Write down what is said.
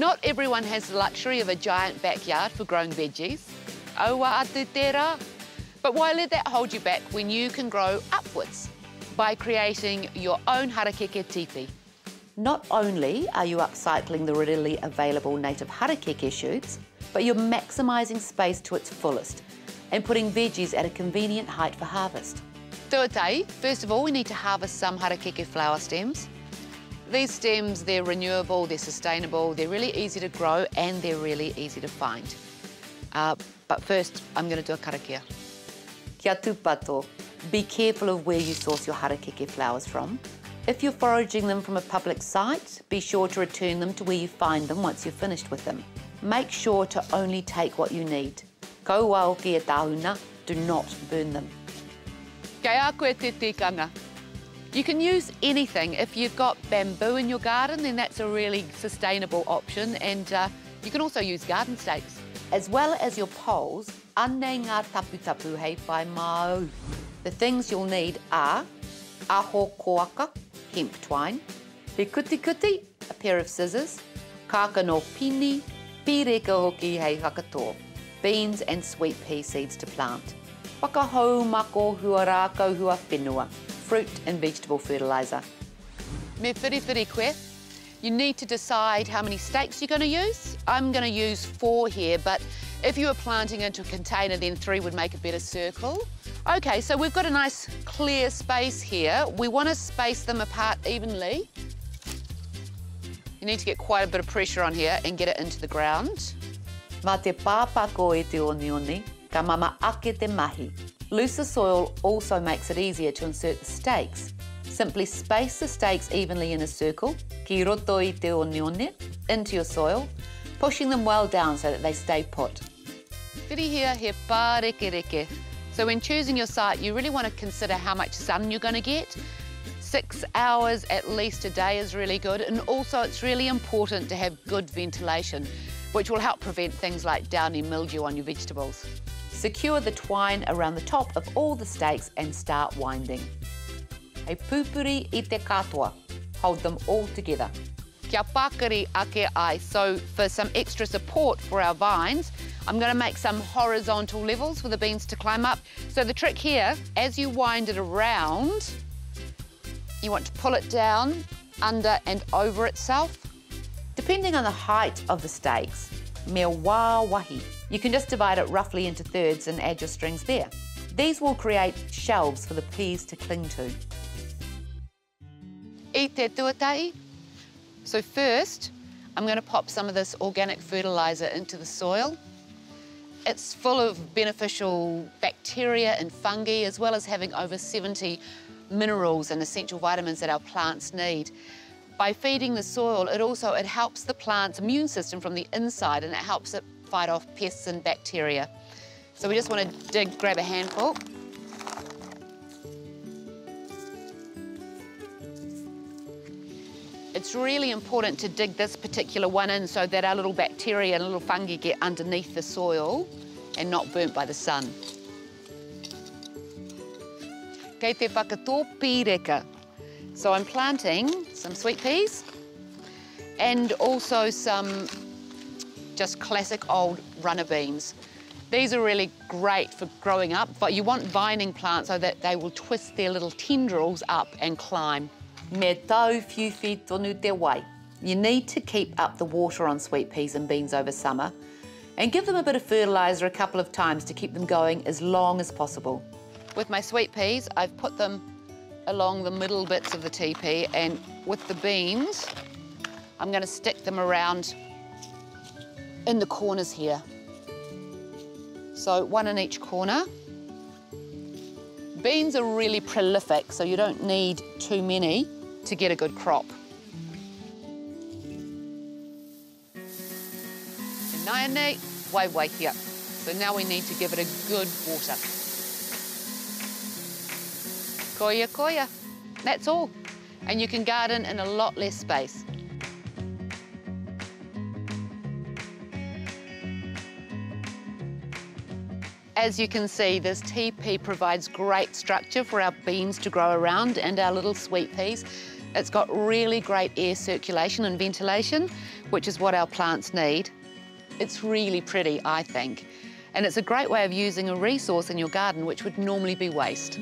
Not everyone has the luxury of a giant backyard for growing veggies. Aua atu tērā. But why let that hold you back when you can grow upwards by creating your own harakeke teepee? Not only are you upcycling the readily available native harakeke shoots, but you're maximising space to its fullest and putting veggies at a convenient height for harvest. Tuatai, first of all, we need to harvest some harakeke flower stems. These stems, they're renewable, they're sustainable, they're really easy to grow and they're really easy to find. But first, I'm going to do a karakia. Kia tūpato. Be careful of where you source your harakeke flowers from. If you're foraging them from a public site, be sure to return them to where you find them once you're finished with them. Make sure to only take what you need. Ko wao ki e tāhuna, do not burn them. Kei a koe te tikanga. You can use anything. If you've got bamboo in your garden, then that's a really sustainable option, and you can also use garden stakes. As well as your poles, anei ngā tapu hei whai mau. The things you'll need are aho koaka, hemp twine, he kuti, a pair of scissors, kāka no pini, pīreka hoki hei hakato, beans and sweet pea seeds to plant. Whakahau mako hua rākau hua whenua, fruit and vegetable fertiliser. Me whiri koe. You need to decide how many stakes you're going to use. I'm going to use 4 here, but if you were planting into a container, then 3 would make a better circle. Okay, so we've got a nice clear space here. We want to space them apart evenly. You need to get quite a bit of pressure on here and get it into the ground. Mā te pāpako e te onioni, ka mama ake te mahi. Looser soil also makes it easier to insert the stakes. Simply space the stakes evenly in a circle, ki roto I te onione, into your soil, pushing them well down so that they stay put. Whiri here, he pāreke. So when choosing your site, you really want to consider how much sun you're going to get. 6 hours at least a day is really good, and also it's really important to have good ventilation, which will help prevent things like downy mildew on your vegetables. Secure the twine around the top of all the stakes and start winding. Hei pūpuri I te katoa. Hold them all together. Kia pakari ake ai. So for some extra support for our vines, I'm going to make some horizontal levels for the beans to climb up. So the trick here, as you wind it around, you want to pull it down, under and over itself. Depending on the height of the stakes, me wā wahi, you can just divide it roughly into thirds and add your strings there. These will create shelves for the peas to cling to. I te tuatai. So first, I'm going to pop some of this organic fertiliser into the soil. It's full of beneficial bacteria and fungi, as well as having over 70 minerals and essential vitamins that our plants need. By feeding the soil, it helps the plant's immune system from the inside, and it helps it fight off pests and bacteria. So we just want to grab a handful. It's really important to dig this particular one in so that our little bacteria and little fungi get underneath the soil and not burnt by the sun. Kei te whakatō pīreka. So I'm planting some sweet peas and also some just classic old runner beans. These are really great for growing up, but you want vining plants so that they will twist their little tendrils up and climb. Me tau whiwhi tonu te wai. You need to keep up the water on sweet peas and beans over summer and give them a bit of fertiliser a couple of times to keep them going as long as possible. With my sweet peas, I've put them along the middle bits of the teepee, and with the beans, I'm going to stick them around in the corners here. So one in each corner. Beans are really prolific, so you don't need too many to get a good crop. Nai wai here. So now we need to give it a good water. Koia koia. That's all. And you can garden in a lot less space. As you can see, this teepee provides great structure for our beans to grow around and our little sweet peas. It's got really great air circulation and ventilation, which is what our plants need. It's really pretty, I think. And it's a great way of using a resource in your garden which would normally be waste.